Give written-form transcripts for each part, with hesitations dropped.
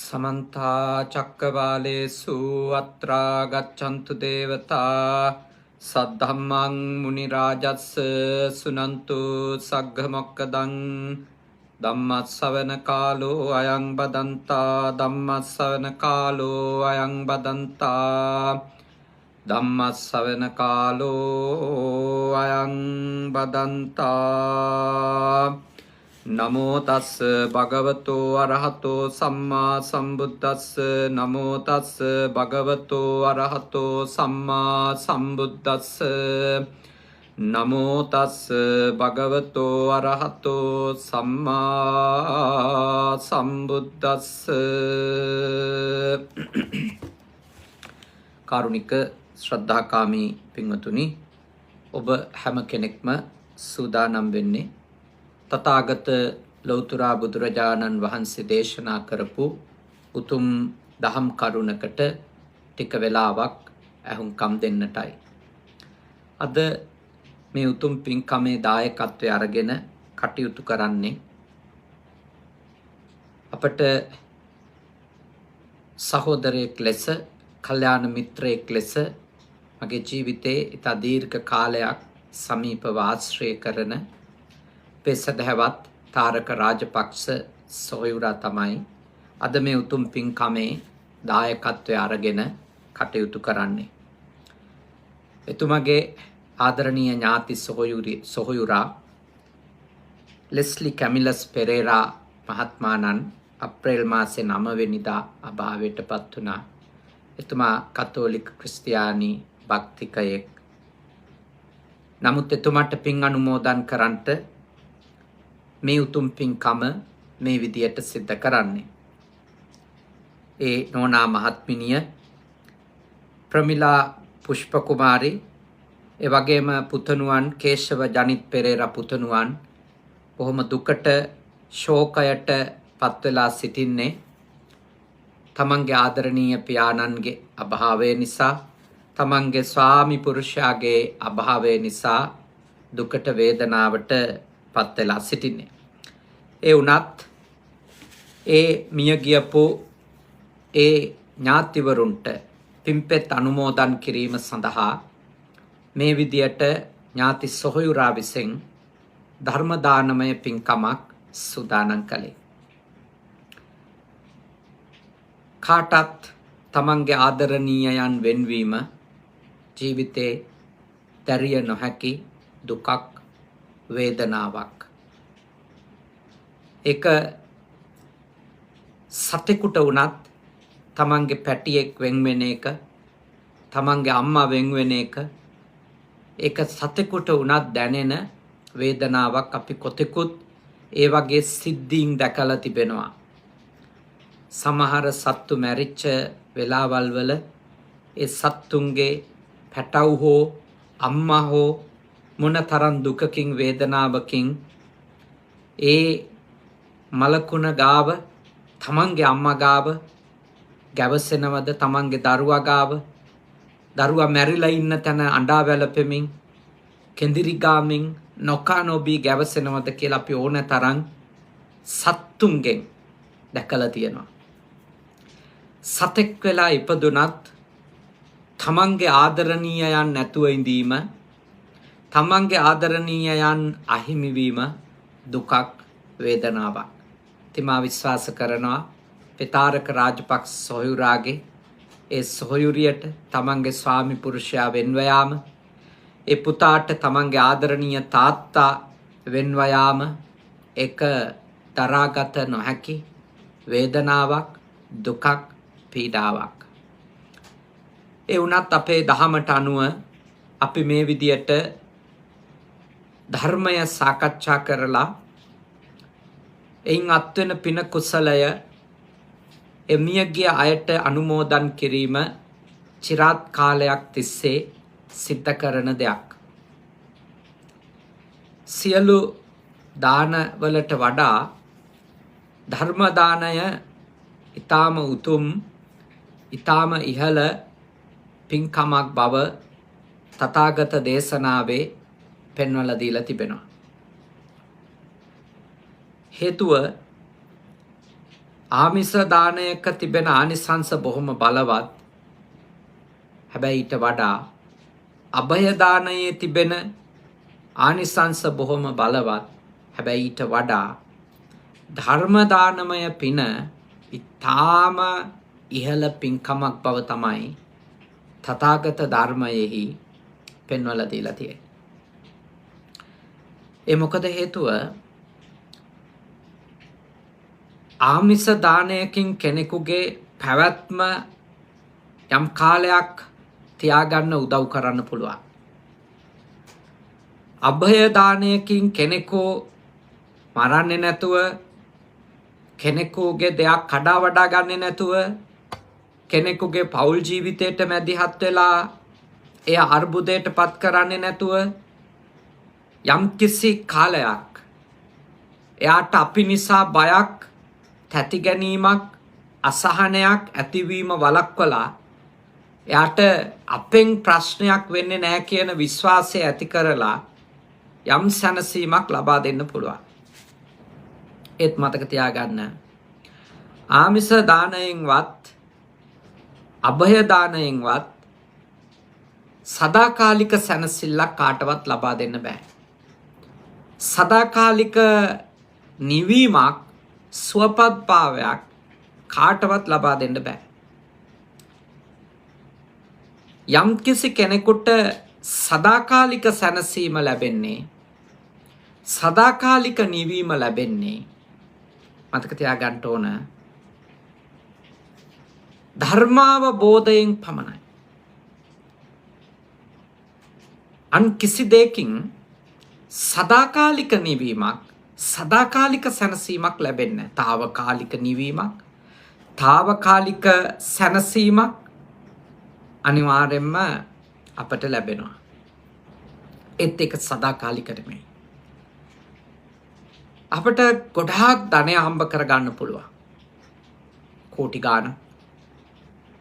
समन्ता चक्रवालेषु अत्रा गच्छन्तु देवता सद्धम्मं मुनिराजस् सुनन्तु सग्गमोक्कदं धम्मश्रवण कालो अयं बदन्ता धम्मश्रवण कालो अयं बदन्ता धम्मश्रवण कालो अयं बदन्ता नमो तस् भगवतो अरहतो सम्मा सम्बुद्धस् नमो तस् भगवतो अरहतो सम्मा सम्बुद्धस् नमो तस् भगवतो अरहतो सम्मा सम्बुद्धस् කාරුණික ශ්‍රද්ධාකාමී පින්වතුනි ඔබ හැම කෙනෙක්ම සූදානම් වෙන්නේ තථාගත ලෞතර බුදුරජාණන් වහන්සේ දේශනා කරපු උතුම් දහම් කරුණකට ටික වෙලාවක් අහුම්කම් දෙන්නටයි. අද මේ උතුම් පින්කමේ දායකත්වය අරගෙන කටයුතු කරන්නේ අපට සහෝදරයෙක් ලෙස කල්යාණ මිත්‍රයෙක් ලෙස මගේ ජීවිතේ ඉතා දීර්ඝ කාලයක් සමීපව ආශ්‍රය කරන පෙසදහවත් තාරක රාජපක්ෂ සොයුරා තමයි අද මේ උතුම් පින්කමේ දායකත්වය අරගෙන කටයුතු කරන්නේ. එතුමගේ ආදරණීය ඥාති සොයුරා ලෙස්ලි කැමිලස් පෙරේරා මහත්මාණන් අප්‍රේල් මාසේ 9 වෙනිදා අභාවයට පත් වුණා. එතුමා කතෝලික ක්‍රිස්තියානි භක්තිකයෙක්. නමුත් එතුමාට පින් අනුමෝදන් කරන්නට මේ උතුම් පින්කම මේ විදියට සිද්ධ කරන්නේ. ඒ නෝනා මහත්මිනිය ප්‍රමිලා පුෂ්ප කුමාරි ඒ වගේම පුතණුවන් කේශව ජනිත් පෙරේරා පුතණුවන් බොහොම දුකට ශෝකයට පත් වෙලා සිටින්නේ තමන්ගේ ආදරණීය පියාණන්ගේ අභාවය නිසා තමන්ගේ ස්වාමි පුරුෂයාගේ අභාවය නිසා දුකට වේදනාවට පත් වෙලා සිටින්නේ. ඒ වුණත් ඒ මිය ගියපු ඒ ඥාතිවරුන්ට පින්පෙත් අනුමෝදන් කිරීම සඳහා මේ විදියට ඥාති සොහොයුරා විසින් ධර්ම දානමය පින්කමක් සූදානම් කළේ. කාටත් තමන්ගේ ආදරණීයයන් වෙන්වීම ජීවිතේ දැරිය නොහැකි දුකක් වේදනාවක්. ඒක සතෙකුට වුණත් තමන්ගේ පැටියෙක් වෙන් වෙන එක තමන්ගේ අම්මා වෙන් වෙන එක ඒක සතෙකුට වුණත් දැනෙන වේදනාවක්. අපි කොතෙකුත් ඒ වගේ සිද්ධීන් දැකලා තිබෙනවා. සමහර සත්තු මැරිච්ච වෙලාවල් වල ඒ සත්තුන්ගේ පැටව් හෝ අම්මා හෝ මොන තරම් දුකකින් වේදනාවකින් ඒ මලකුණ ගාව තමන්ගේ අම්මා ගාව ගැවසෙනවද, තමන්ගේ දරුවා ගාව දරුවා මැරිලා ඉන්න තැන අඬා වැළපෙමින් කෙඳිරි ගාමින් නොකා නොබී ගැවසෙනවද කියලා අපි ඕන තරම් සත්තුන්ගෙන් දැකලා තියෙනවා. සතෙක් වෙලා ඉපදුනත් තමන්ගේ ආදරණීයයන් නැතුව ඉඳීම, තමන්ගේ ආදරණීයයන් අහිමි වීම දුකක් වේදනාවක්. තිමා විශ්වාස කරනවා පෙතාරක රාජපක්ෂ සොහොයුරාගේ ඒ සොහොයුරියට තමන්ගේ ස්වාමි පුරුෂයා වෙන්ව යාම, ඒ පුතාට තමන්ගේ ආදරණීය තාත්තා වෙන්ව යාම එක දරාගත නොහැකි වේදනාවක්, දුකක්, පීඩාවක්. ඒ වුණත් අපේ දහමට අනුව අපි මේ විදියට ධර්මය සාකච්ඡා කරලා එයින් අත්වෙන පින කුසලය එමියගිය අයට අනුමෝදන් කිරීම চিරාත් කාලයක් තිස්සේ සිද්ධ කරන දෙයක්. සියලු දානවලට වඩා ධර්ම දානය ඊටාම උතුම්, ඊටාම ඉහළ පින්කමක් බව තථාගත දේශනාවේ පෙන්වලා දීලා තිබෙනවා. හේතුව ආමිස දානයක තිබෙන ආනිසංස බොහොම බලවත්. හැබැයි ඊට වඩා අභය දානයේ තිබෙන ආනිසංස බොහොම බලවත්. හැබැයි ඊට වඩා ධර්ම දානමය පින ඊටාම ඉහළ පින්කමක් බව තමයි තථාගත ධර්මයෙහි පෙන්වලා දීලා තියෙන්නේ. ඒ මොකද හේතුව? ආමිස දානයකින් කෙනෙකුගේ පැවැත්ම යම් කාලයක් තියාගන්න උදව් කරන්න පුළුවන්. අභය දානයකින් කෙනෙකු මරන්නේ නැතුව, කෙනෙකුගේ දෙයක් කඩා වඩා ගන්නේ නැතුව, කෙනෙකුගේ පෞල් ජීවිතයට මැදිහත් වෙලා එය අර්බුදයට පත් කරන්නේ නැතුව යම් කිසි කාලයක් එයාට අපි නිසා බයක්, තැති ගැනීමක්, අසහනයක් ඇතිවීම වළක්වලා එයාට අපෙන් ප්‍රශ්නයක් වෙන්නේ නැහැ කියන විශ්වාසය ඇති කරලා යම් සැනසීමක් ලබා දෙන්න පුළුවන්. ඒත් මතක තියාගන්න, ආමිස දානයෙන්වත් අභය දානයෙන්වත් සදාකාලික සැනසෙල්ලක් කාටවත් ලබා දෙන්න බෑ. සදාකාලික නිවීමක්, සුවපත් භාවයක් කාටවත් ලබා දෙන්න බෑ. යම් කිසි කෙනෙකුට සදාකාලික සැනසීම ලැබෙන්නේ, සදාකාලික නිවීම ලැබෙන්නේ, මතක තියාගන්න ඕන, ධර්මාවබෝධයෙන් පමණයි. අන් කිසි දෙයකින් සදාකාලික නිවීමක්, සදාකාලික සැනසීමක් ලැබෙන්නේ නැහැ. తాවකාලික නිවීමක්, తాවකාලික සැනසීමක් අනිවාර්යෙන්ම අපට ලැබෙනවා. ඒත් ඒක සදාකාලික නෙමෙයි. අපට ගොඩාක් ධනය හම්බ කරගන්න පුළුවන්. කෝටි ගාණක්,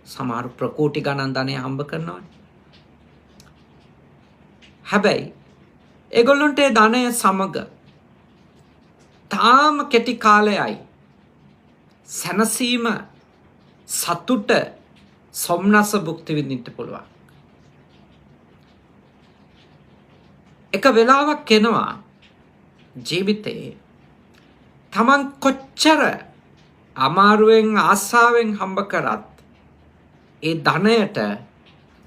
සමහර ප්‍රකෝටි ගණන් ධනය හම්බ කරනවා. හැබැයි ඒගොල්ලන්ට ඒ ධනය සමග තාම කෙටි කාලයයි සැනසීම, සතුට, සොම්නස භුක්ති විඳින්න පුළුවන්. එක වෙලාවක් එනවා ජීවිතේ තමන් කොච්චර අමාරුවෙන් ආසාවෙන් හම්බ කරත් ඒ ධනයට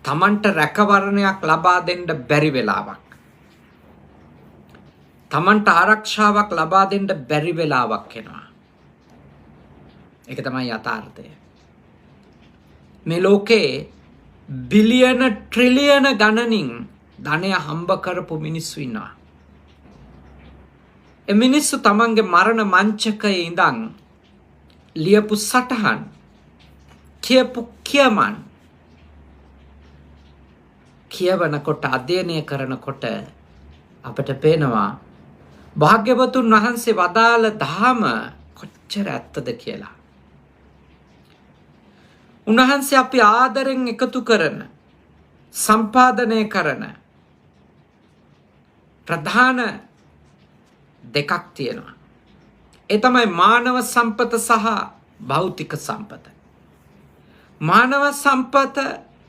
තමන්ට රැකවරණයක් ලබා දෙන්න බැරි වෙලාවක්, තමන්ට ආරක්ෂාවක් ලබා දෙන්න බැරි වෙලාවක් එනවා. ඒක තමයි යථාර්ථය. මේ ලෝකේ බිලියන ට්‍රිලියන ගණනින් ධනය හම්බ කරපු මිනිස්සු ඉන්නවා. ඒ මිනිස්සු තමන්ගේ මරණ මංචකයේ ඉඳන් ලියපු සටහන්, කියපු කියමන් කියවනකොට, අධ්‍යයනය කරනකොට අපට පේනවා භාග්‍යවතුන් වහන්සේ වදාළ දහම කොච්චර ඇත්තද කියලා. උන්වහන්සේ අපි ආදරෙන් එකතු කරන, සම්පාදනය කරන ප්‍රධාන දෙකක් තියෙනවා. ඒ තමයි මානව සම්පත සහ භෞතික සම්පත. මානව සම්පත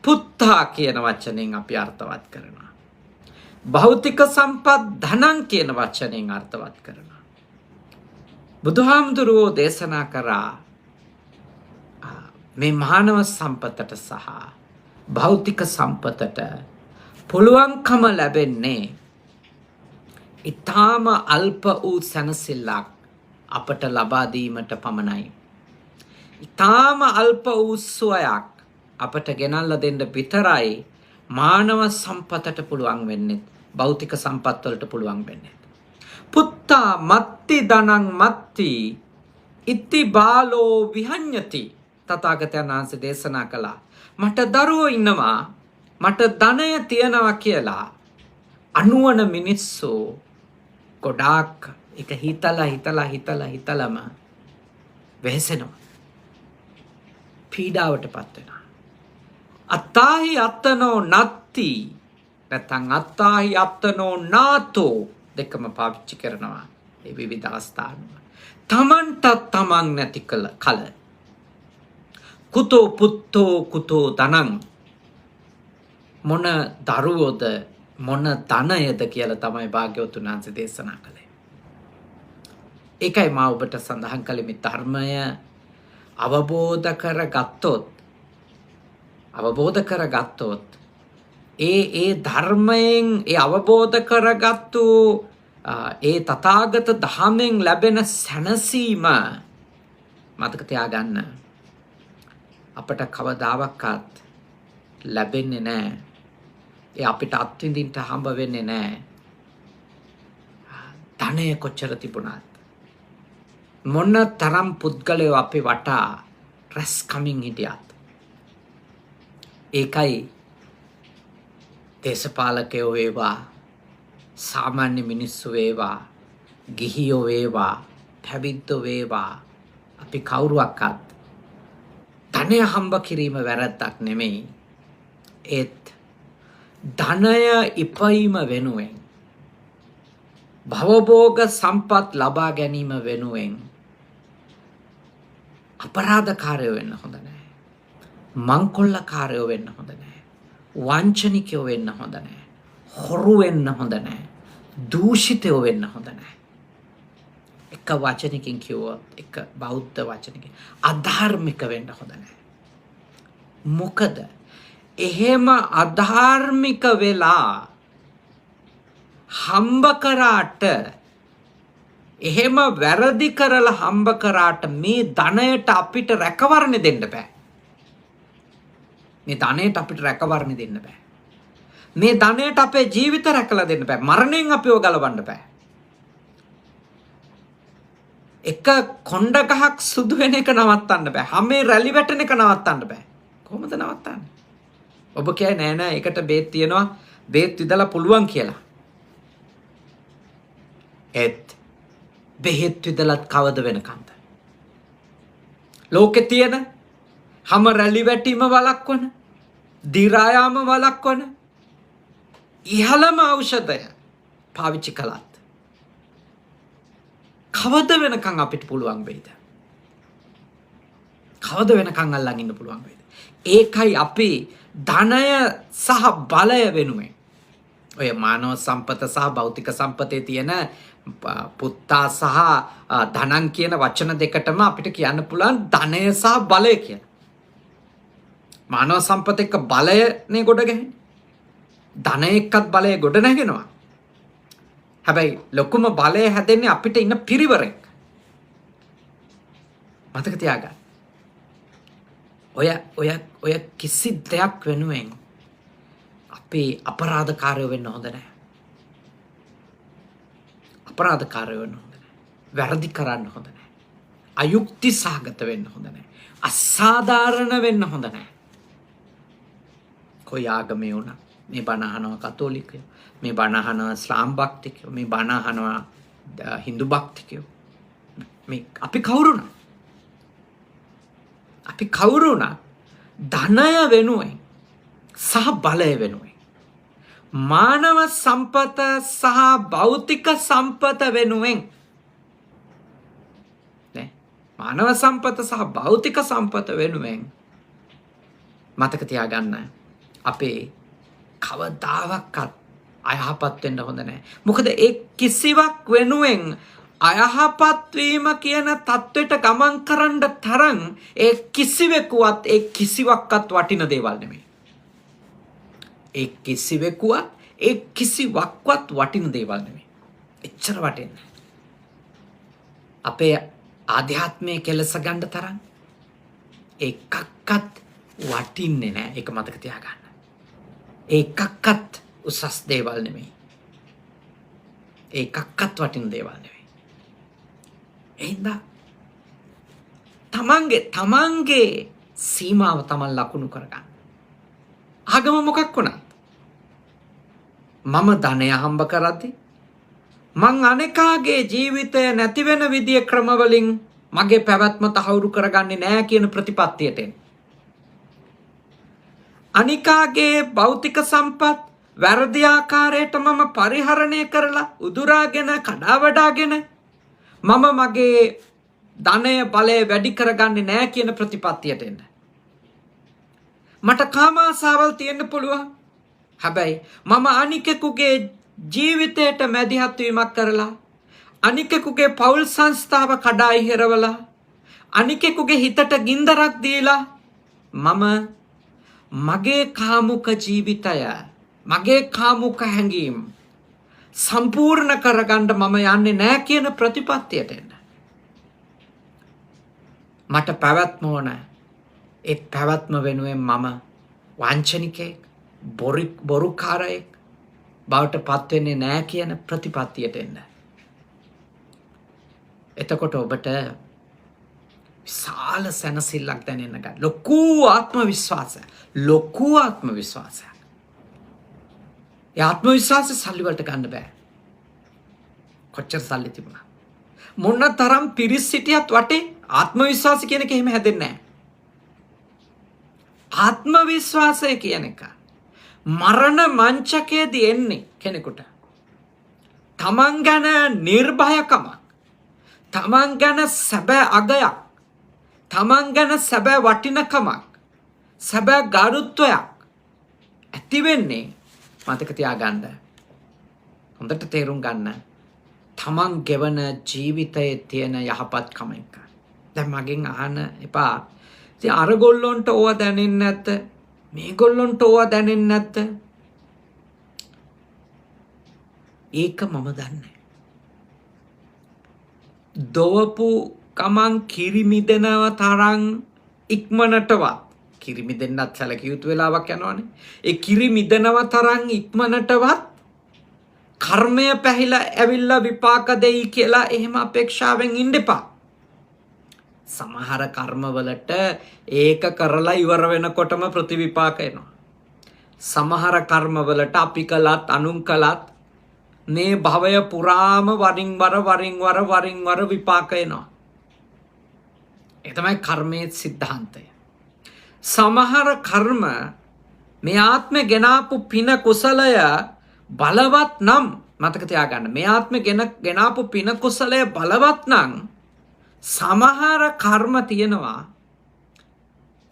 පුත්තා කියන වචනයෙන් අපි අර්ථවත් කරනවා. භෞතික සම්පත් ධනං කියන වචනයෙන් අර්ථවත් කරනවා. බුදුහාමුදුරුවෝ දේශනා කරා මේ මානව සම්පතට සහ භෞතික සම්පතට පුළුවන්කම ලැබෙන්නේ ඊටාම අල්ප වූ සැනසෙල්ලක් අපට ලබා දීමට පමණයි. ඊටාම අල්ප වූ සුවයක් අපට ගෙනල්ලා දෙන්න විතරයි මානව සම්පතට පුළුවන් වෙන්නේ, භෞතික සම්පත් වලට පුළුවන් වෙන්නේ. පුත්තා මත්ති ධනං මත්ති ඉති බාලෝ විහඤ්ඤති. තථාගතයන් වහන්සේ දේශනා කළා, මට දරුවෝ ඉන්නවා, මට ධනය තියනවා කියලා අනුවන මිනිස්සු ගොඩාක් එක හිතලම වෙහෙසෙනවා, පීඩාවටපත් වෙනවා. අත්තාහි අත්තනෝ නත්ති නැත්නම් අත්තාහි අත්තනෝ නාතෝ දෙකම පාවිච්චි කරනවා. ඒ විවිධ අවස්ථානුව. තමන්ට තමන් නැති කල කුතෝ පුත්තෝ කුතෝ ධනං මොන දරුවෝද මොන ධනයද කියලා තමයි භාග්‍යවතුන් වහන්සේ දේශනා කළේ. ඒකයි මා ඔබට සඳහන් කළේ මේ ධර්මය අවබෝධ කරගත්තොත් ඒ ධර්මයෙන් ඒ අවබෝධ කරගත්තු ඒ තථාගත ධර්මයෙන් ලැබෙන සැනසීම මතක තියාගන්න. අපට කවදාවත් ලැබෙන්නේ නැහැ. ඒ අපිට අත්විඳින්න හම්බ වෙන්නේ නැහැ. ධනය කොච්චර තිබුණත් මොන තරම් පුද්ගලයෝ අපි වටා රැස් කමින් හිටියත් ඒකයි දේශපාලකයෝ වේවා සාමාන්‍ය මිනිස්සු වේවා ගිහියෝ වේවා පැවිද්දෝ වේවා අපි කවුරුවක්වත් ධනය හම්බ කිරීම වැරද්දක් නෙමෙයි. ඒත් ධනය ඉපීම වෙනුවෙන් භවභෝග සම්පත් ලබා ගැනීම වෙනුවෙන් අපරාධකාරයෝ වෙන්න හොඳ නැහැ. මංකොල්ලකාරයෝ වෙන්න හොඳ නැහැ. වංචනිකයෝ වෙන්න හොඳ නැහැ. හොරු වෙන්න හොඳ නැහැ. දූෂිතයෝ වෙන්න හොඳ නැහැ. එක වචනකින් කිව්වොත් එක බෞද්ධ වචනකින් අධාර්මික වෙන්න හොඳ නැහැ. මොකද එහෙම අධාර්මික වෙලා හම්බ කරාට එහෙම වැරදි කරලා හම්බ කරාට මේ ධනයට අපිට රැකවරණ දෙන්න බෑ. මේ ධනයට අපිට රැකවරණ දෙන්න බෑ. මේ ධනයට අපේ ජීවිත රැකලා දෙන්න බෑ. මරණයෙන් අපිව ගලවන්න බෑ. එක කොණ්ඩ ගහක් සුදු වෙන එක නවත්තන්න බෑ. හැමේ රැලි වැටෙන එක නවත්තන්න බෑ. කොහොමද නවත්තන්නේ? ඔබ කියන්නේ නෑ ඒකට බේත් තියනවා. බේත් විදලා පුළුවන් කියලා. ඒත් බෙහෙත් විදලත් කවද වෙනකන්ද? ලෝකේ තියෙන හැම රැලි වැටීම වළක්වන, දි รา යාම වළක්වන ඉහළම ඖෂධය පාවිච්චි කළත් කවද වෙනකන් අපිට පුළුවන් වෙයිද? කවද වෙනකන් අල්ලන් ඉන්න පුළුවන් වෙයිද? ඒකයි අපි ධනය සහ බලය වෙනුවෙන් ඔය මානව සම්පත සහ භෞතික සම්පතේ තියෙන පුත්තා සහ ධනං කියන වචන දෙකටම අපිට කියන්න පුළුවන් ධනය සහ බලය කියලා. මානව සම්පත එක්ක බලයනේ ගොඩ ගැහෙන්නේ. ධනය එක්කත් බලය ගොඩ නැගෙනවා. හැබැයි ලොකුම බලය හැදෙන්නේ අපිට ඉන්න පිරිවරෙක්. මතක තියාගන්න. ඔය කිසි දෙයක් වෙනුවෙන් අපි අපරාධකාරයෝ වෙන්න හොඳ නැහැ. අපරාධකාරයෝ වෙන්න හොඳ නැහැ. වැරදි කරන්න හොඳ නැහැ. අයුක්ති සහගත වෙන්න හොඳ නැහැ. අසාධාරණ වෙන්න හොඳ නැහැ. කොයි ආගමේ වුණත් මේ බණ අහනවා කතෝලිකයෝ, මේ බණ අහනවා ඉස්ලාම් භක්තිකයෝ, මේ බණ අහනවා හින්දු භක්තිකයෝ. මේ අපි කවුරුණා ධනය වෙනුවෙන් සහ බලය වෙනුවෙන් මානව සම්පත සහ භෞතික සම්පත වෙනුවෙන් නේ මානව සම්පත සහ භෞතික සම්පත වෙනුවෙන් මතක තියාගන්න අපේ කවදාවත් අයහපත් වෙන්න හොඳ නැහැ. මොකද ඒ කිසිවක් වෙනුවෙන් අයහපත් වීම කියන தത്വෙට ගමන් කරන්න තරම් ඒ කිසිවෙකුවත් ඒ කිසිවක්වත් වටින දේවල් නෙමෙයි. ඒ කිසිවෙකුවත් ඒ කිසිවක්වත් වටින දේවල් නෙමෙයි. එච්චර වටින්නේ. අපේ ආධ්‍යාත්මයේ කෙලස ගන්න තරම් එකක්වත් වටින්නේ නැහැ. ඒක මතක තියාගන්න. ඒකක්වත් උසස් දේවල් නෙමෙයි. ඒකක්වත් වටින දේවල් නෙමෙයි. එහෙනම් තමන්ගේ සීමාව තමන් ලකුණු කරගන්න. ආගම මොකක් වුණත් මම ධනය හම්බ කරද්දී මං අනේකාගේ ජීවිතය නැති වෙන විදිය ක්‍රමවලින් මගේ පැවැත්ම තහවුරු කරගන්නේ නැහැ කියන ප්‍රතිපත්තියට එන්න. අනිකාගේ භෞතික සම්පත් වැරදි ආකාරයට මම පරිහරණය කරලා උදුරාගෙන කඩාවඩාගෙන මම මගේ ධනය බලය වැඩි කරගන්නේ නැහැ කියන ප්‍රතිපත්තියට එන්න. මට කාම ආසාවල් තියෙන්න පුළුවන්. හැබැයි මම අනිකෙකුගේ ජීවිතයට මැදිහත් වීමක් කරලා අනිකෙකුගේ පෞල් සංස්ථාව කඩා ඉහිරවලා අනිකෙකුගේ හිතට ගින්දරක් දීලා මම මගේ කාමුක ජීවිතය මගේ කාමුක හැඟීම් සම්පූර්ණ කරගන්න මම යන්නේ නැහැ කියන ප්‍රතිපත්තියට එන්න. මට පැවැත්ම ඕන. ඒ පැවැත්ම වෙනුවෙන් මම වංචනිකයෙක් බොරුකාරයෙක් බවට පත් වෙන්නේ නැහැ කියන ප්‍රතිපත්තියට එන්න. එතකොට ඔබට විශාල සැනසෙල්ලක් දැනෙන්න ගන්න. ලොකු ආත්ම විශ්වාසයක්. ඒ ආත්ම විශ්වාසය සල්ලි වලට ගන්න බෑ. කොච්චර සල්ලි තිබුණා. මොන තරම් පිරිස් සිටියත් වටේ ආත්ම විශ්වාසය කියන එක එහෙම හැදෙන්නේ නැහැ. ආත්ම විශ්වාසය කියන එක මරණ මංචකයේදී එන්නේ කෙනෙකුට. තමන් ගැන නිර්භයකමක්, තමන් ගැන සැබෑ අගයක්, තමන් ගැන සැබෑ වටිනකමක්, සැබෑ ගරුත්වයක් ඇති වෙන්නේ මතක තියාගන්න. හොඳට තේරුම් ගන්න. තමන් ගෙවන ජීවිතයේ තියෙන යහපත්කම එක. දැන් මගෙන් අහන්න එපා. ඉතින් අර ගොල්ලොන්ට ඕවා දැනෙන්නේ නැත්ද? මේගොල්ලොන්ට ඕවා දැනෙන්නේ නැත්ද? ඒක මම දන්නේ. දොවපු කමං කිරිමිදෙනව තරම් ඉක්මනටවත් කිරිමිදෙන්නත් සැලකිය යුතු වෙලාවක් යනවනේ. ඒ කිරිමිදෙනව තරම් ඉක්මනටවත් කර්මය පැහිලා ඇවිල්ලා විපාක දෙයි කියලා එහෙම අපේක්ෂාවෙන් ඉන්න එපා. සමහර කර්මවලට ඒක කරලා ඉවර වෙනකොටම ප්‍රතිවිපාක එනවා. සමහර කර්මවලට අපි කළත් අනුන් කළත් මේ භවය පුරාම වරින් වර විපාක එනවා. ඒ තමයි කර්මයේ සිද්ධාන්තය. සමහර කර්ම මේ ආත්මේ ගෙනාපු පින කුසලය බලවත් නම් මතක තියාගන්න. මේ ආත්මේ ගෙනාපු පින කුසලය බලවත් නම් සමහර කර්ම තියෙනවා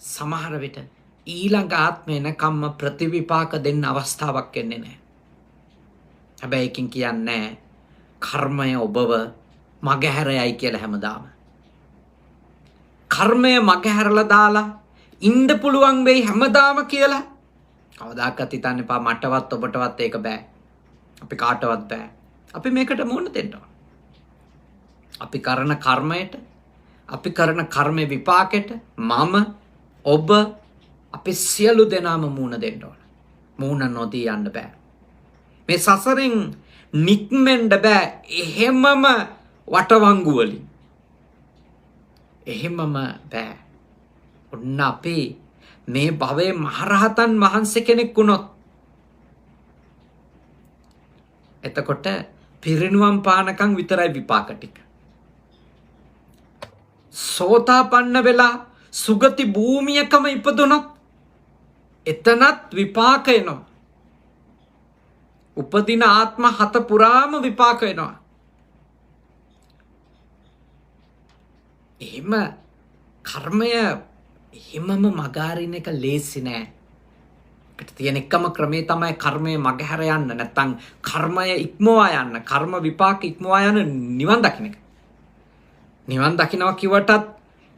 සමහර විට ඊළඟ ආත්මේ එනකම්ම ප්‍රතිවිපාක දෙන්න අවස්ථාවක් එන්නේ නැහැ. හැබැයි එකකින් කියන්නේ කර්මය ඔබව මගහැරයයි කියලා හැමදාම. කර්මය මගහැරලා දාලා ඉන්න පුළුවන් වෙයි හැමදාම කියලා කවදාකවත් හිතන්න එපා. මටවත් ඔබටවත් ඒක බෑ. අපි කාටවත් බෑ. අපි මේකට මුහුණ දෙන්න ඕන. අපි කරන කර්මයට, අපි කරන කර්මේ විපාකෙට මම ඔබ අපි සියලු දෙනාම මුහුණ දෙන්න ඕන. මුහුණ නොදී යන්න බෑ. මේ සසරෙන් නික්මෙන්න බෑ එහෙමම වටවංගු වලින්. එහෙමම බෑ. ඔන්න අපි මේ භවයේ මහරහතන් වහන්සේ කෙනෙක් වුණොත් එතකොට පිරිනුවම් පානකම් විතරයි විපාක ටික. සෝතාපන්න වෙලා සුගති භූමියකම ඉපදුනොත් එතනත් විපාක එනවා. උපදින ආත්ම හත පුරාම විපාක එනවා. එහෙම කර්මය එහෙමම මගහරින එක ලේසි නෑ. අපිට තියෙන එකම ක්‍රමේ තමයි කර්මය මගහැර යන්න. නැත්තම් කර්මය ඉක්මවා යන්න, කර්ම විපාක ඉක්මවා යන නිවන් දකින්න එක. නිවන් දකින්නවා කිව්වටත්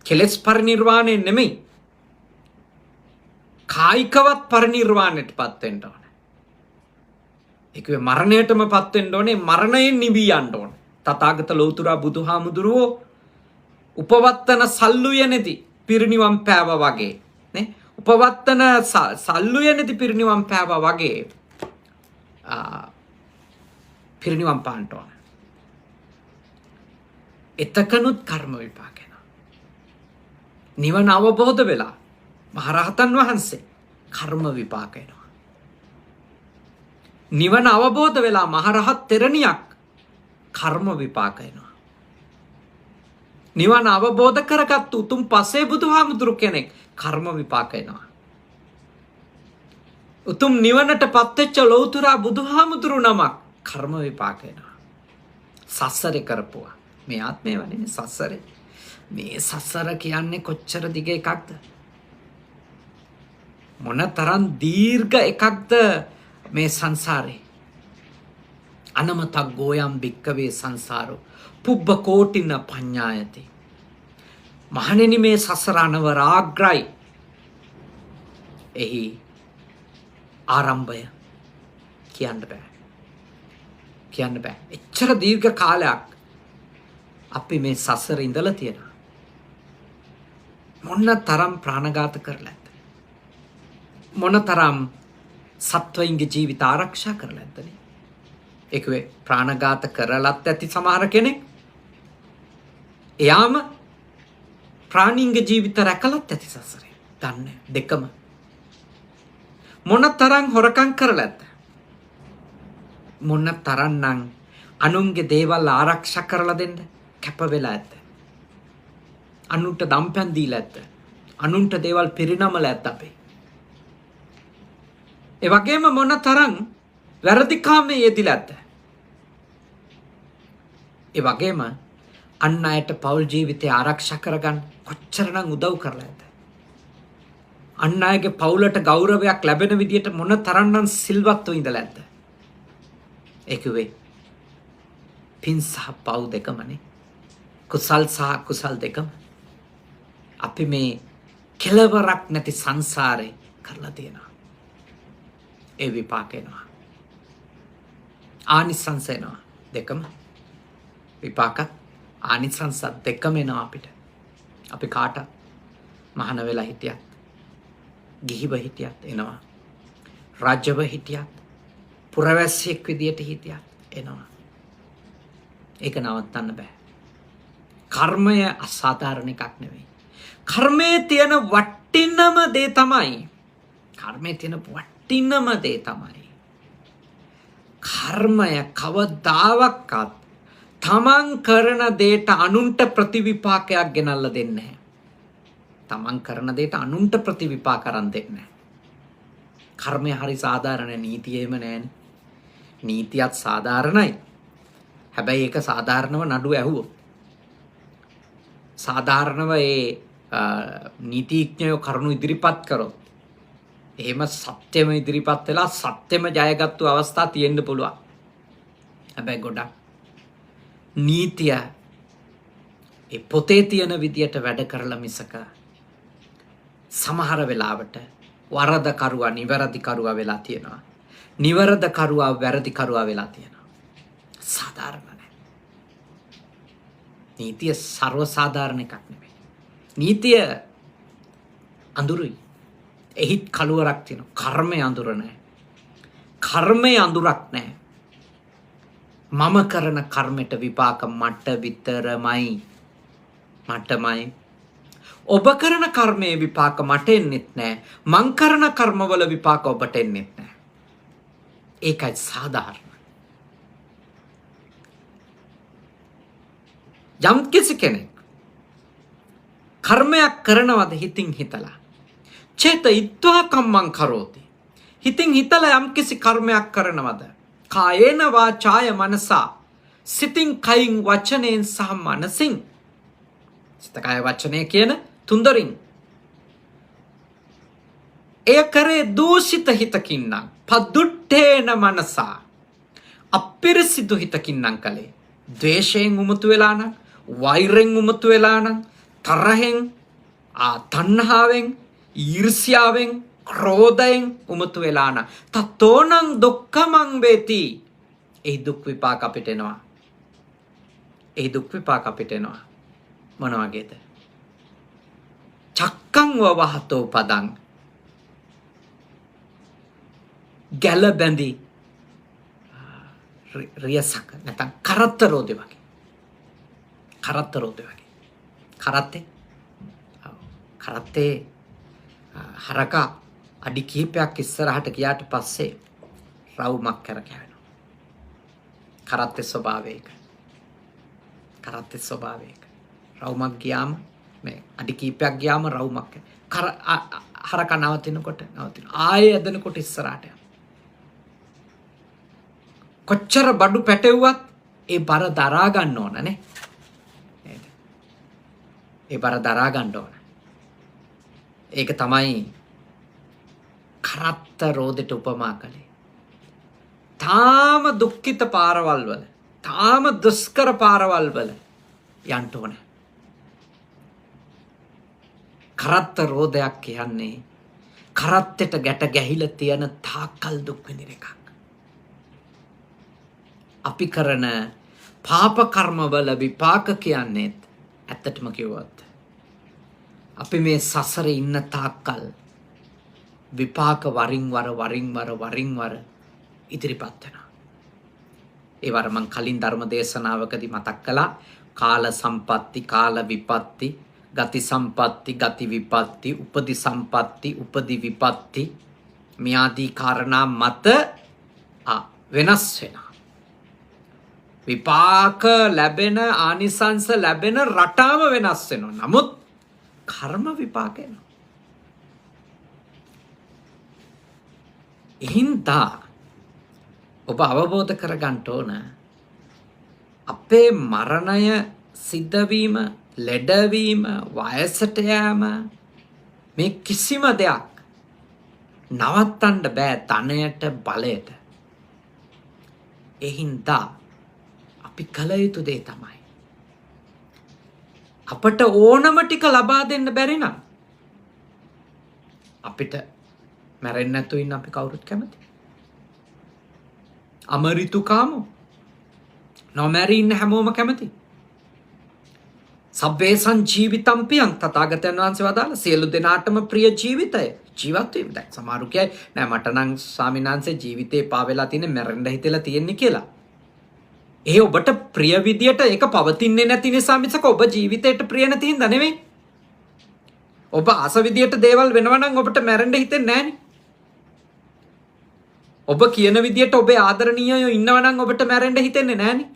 කෙලෙස් පරිනිර්වාණය නෙමෙයි. කායිකවත් පරිනිර්වාණයටපත් වෙන්න ඕනේ. ඒකේ මරණයටමපත් වෙන්න ඕනේ. මරණයෙන් නිවී යන්න ඕනේ. තථාගත ලෞතුරා බුදුහාමුදුරුවෝ උපවත්තන සල්ලුයනේදී පිරිනිවන් පෑවා වගේ නේ. උපවත්තන සල්ලුයනේදී පිරිනිවන් පෑවා වගේ පිරිනිවන් පාන්න ඕන. එතකනුත් කර්ම විපාක එනවා. නිවන අවබෝධ වෙලා මහරහතන් වහන්සේ කර්ම විපාක එනවා. නිවන අවබෝධ වෙලා මහරහත් තෙරණියක් කර්ම විපාක එනවා. නිවන අවබෝධ කරගත් උතුම් පසේ බුදුහාමුදුරු කෙනෙක් කර්ම විපාක එනවා. උතුම් නිවනට පත්වෙච්ච ලෞතුරා බුදුහාමුදුරු නමක් කර්ම විපාක එනවා. සසරේ කරපුවා මේ ආත්මේ වනේ සසරේ. මේ සසර කියන්නේ කොච්චර දිග එකක්ද? මොන තරම් දීර්ඝ එකක්ද මේ සංසාරේ. අනමතක් ගෝයම් භික්කවේ සංසාරෝ පුබ්බ කෝටින පඤ්ඤායති. මහණෙනි මේ සසර අනවරාග්‍රයි. එහි ආරම්භය කියන්න බෑ. කියන්න බෑ. එච්චර දීර්ඝ කාලයක් අපි මේ සසර ඉඳලා තියෙනවා. මොන තරම් ප්‍රාණඝාත කරලාද? මොන තරම් සත්වයින්ගේ ජීවිත ආරක්ෂා කරලාද නේ? ඒකේ ප්‍රාණඝාත කරලත් ඇති සමහර කෙනෙක්. එයාම ප්‍රාණීන්ගේ ජීවිත රැකලත් ඇති සසරේ. දන්නේ දෙකම. මොන තරම් හොරකම් කරලාද? මොන තරම්නම් අනුන්ගේ දේවල් ආරක්ෂා කරලා දෙන්න කැප වෙලා ඇද්ද? අනුන්ට දම්පැන් දීලා ඇද්ද? අනුන්ට දේවල් පිරිනමලා ඇද්ද අපේ? ඒ වගේම මොන තරම් වැරදි කාමයේ යෙදිලා ඇද්ද? ඒ වගේම අන් අයට පෞල් ජීවිතය ආරක්ෂා කරගන්න කොච්චරනම් උදව් කරලා ඇද්ද? අන් අයගේ පවුලට ගෞරවයක් ලැබෙන විදියට මොන තරම්නම් සිල්වත්ව ඉඳලා ඇද්ද? ඒකුවේ පින් සහ පව් දෙකමනේ. කුසල් සහ කුසල් දෙකම. අපි මේ කෙලවරක් නැති සංසාරේ කරලා තියෙනවා. ඒ විපාක එනවා. ආනිසංස එනවා. දෙකම. විපාකත් ආනිසංසත් දෙකම එනවා අපිට. අපි කාට මහාන වෙලා හිටියත්, ගිහිව හිටියත් එනවා. රාජ්‍යව හිටියත්, පුරවැසියෙක් විදියට හිටියත් එනවා. ඒක නවත්තන්න බෑ. කර්මය අසාධාරණ එකක් නෙවෙයි. කර්මයේ තියෙන වටිනම දේ තමයි. කර්මයේ තියෙන වටිනම දේ තමයි. කර්මය කවදාවත් තමන් කරන දේට අනුන්ට ප්‍රතිවිපාකයක් ගෙනල්ලා දෙන්නේ නැහැ. තමන් කරන දේට අනුන්ට ප්‍රතිවිපාක කරන් දෙන්නේ නැහැ. කර්මය හරි සාධාරණ නීතියෙම නෑනේ. නීතියත් සාධාරණයි. හැබැයි ඒක සාධාරණව නඩු ඇහුවොත්. සාධාරණව ඒ නීතිඥයෝ කරුණු ඉදිරිපත් කරොත් එහෙම සත්‍යම ඉදිරිපත් වෙලා සත්‍යම ජයගත්තු අවස්ථා තියෙන්න පුළුවන්. හැබැයි ගොඩක් නීතිය ඒ පොතේ තියෙන විදියට වැඩ කරලා මිසක සමහර වෙලාවට වරදකරුවා නිවැරදිකරුවා වෙලා තියෙනවා. නිවැරදිකරුවා වැරදිකරුවා වෙලා තියෙනවා. සාධාරණ නැහැ. නීතිය ਸਰව සාධාරණ එකක් නෙමෙයි. නීතිය අඳුරුයි. එහිත් කළුවරක් තියෙනවා. කර්මය අඳුර නැහැ. කර්මය අඳුරක් නැහැ. මම කරන කර්මයට විපාක මට විතරමයි. මටමයි. ඔබ කරන කර්මයේ විපාක මට එන්නෙත් නැහැ. මං කරන කර්මවල විපාක ඔබට එන්නෙත් නැහැ. ඒකයි සාධාරණ. යම් කිසි කෙනෙක් කර්මයක් කරනවද හිතින් හිතලා? චේතයිත්වා කම්මං කරෝති. හිතින් හිතලා යම් කිසි කර්මයක් කරනවද? කායේන වාචාය මනසා. සිතින් කයින් වචනයෙන් සහ මනසින්. සිත කය වචනය කියන තුන්දරින්. එය කරේ දූෂිත හිතකින් නම් පදුට්ඨේන මනසා. අපිරිසිදු හිතකින් නම් කලේ. ද්වේෂයෙන් උමතු වෙලා නම්, වෛරයෙන් උමතු වෙලා නම්, තරහෙන්, තණ්හාවෙන්, ඊර්ෂ්‍යාවෙන්, ක්‍රෝධයෙන් උමතු වෙලා නම් තතෝනං දුක්ඛමං වේති. ඒ දුක් විපාක අපිට එනවා. ඒ දුක් විපාක අපිට එනවා. මොන වගේද? චක්කං වවහතෝ පදං. ගැල බැඳි රියසක නැත්නම් කරත්තරෝදේ වගේ. කරත්තරෝදේ වගේ. කරත්තේ හරක අඩි කිහිපයක් ඉස්සරහට ගියාට පස්සේ රවුමක් කරකැවෙනවා. කරත්තේ ස්වභාවයක. කරත්තේ ස්වභාවයක. රවුමක් ගියාම මේ අඩි කිහිපයක් ගියාම රවුමක් හරක නවතිනකොට ආයෙ ඇදෙනකොට ඉස්සරහට යනවා. කොච්චර බඩු පැටවුවත් ඒ බර දරා ගන්න ඕන නේ. ඒ බර දරා ගන්න ඕන. ඒක තමයි කරත්ත රෝදෙට උපමා කළේ. තාම දුක්ඛිත පාරවල් වල, තාම දුෂ්කර පාරවල් වල යන්න ඕන. කරත්ත රෝදයක් කියන්නේ කරත්තෙට ගැට ගැහිලා තියෙන තාකල් දුක් විඳින එකක්. අපි කරන පාප කර්මවල විපාක කියන්නේ ඇත්තටම කිව්වොත් අපි මේ සසරේ ඉන්න තාක්කල් විපාක වරින් වර ඉදිරිපත් වෙනවා. ඒ වර මං කලින් ධර්ම දේශනාවකදී මතක් කළා කාල සම්පatti, කාල විපatti, ගති සම්පatti, ගති විපatti, උපදි සම්පatti, උපදි විපatti මේ ආදී කාරණා මත වෙනස් වෙනවා. විපාක ලැබෙන, ආනිසංස ලැබෙන රටාව වෙනස් වෙනවා. නමුත් කර්ම විපාක එනවා. එහින්දා ඔබ අවබෝධ කරගන්න ඕන අපේ මරණය සිද්ධවීම, ලෙඩවීම, වයසට යෑම මේ කිසිම දෙයක් නවත්තන්න බෑ ධනයට, බලයට. එහින්දා අපි කල යුතු දේ තමයි අපට ඕනම ටික ලබා දෙන්න බැරි නම් අපිට මැරෙන්නේ නැතුව ඉන්න අපි කවුරුත් කැමති. අමරිතුකාමෝ නොමැරී ඉන්න හැමෝම කැමති. සබ්බේසං ජීවිතම් පියං තථාගතයන් වහන්සේ වදාළ සියලු දෙනාටම ප්‍රිය ජීවිතය ජීවත් වීම. දැන් සමහරු කියයි නෑ මට නම් ස්වාමීන් වහන්සේ ජීවිතේ පා වෙලා තියෙන්නේ මැරෙන්න හිතලා තියෙන්නේ කියලා. ඒ ඔබට ප්‍රිය විදියට ඒක පවතින්නේ නැති නිසා මිසක ඔබ ජීවිතයට ප්‍රිය නැති හින්දා නෙවෙයි. ඔබ ආස විදියට දේවල් වෙනවා නම් ඔබට මැරෙන්න හිතෙන්නේ නෑනේ. ඔබ කියන විදියට ඔබේ ආදරණීයයෝ ඉන්නවා නම් ඔබට මැරෙන්න හිතෙන්නේ නෑනේ.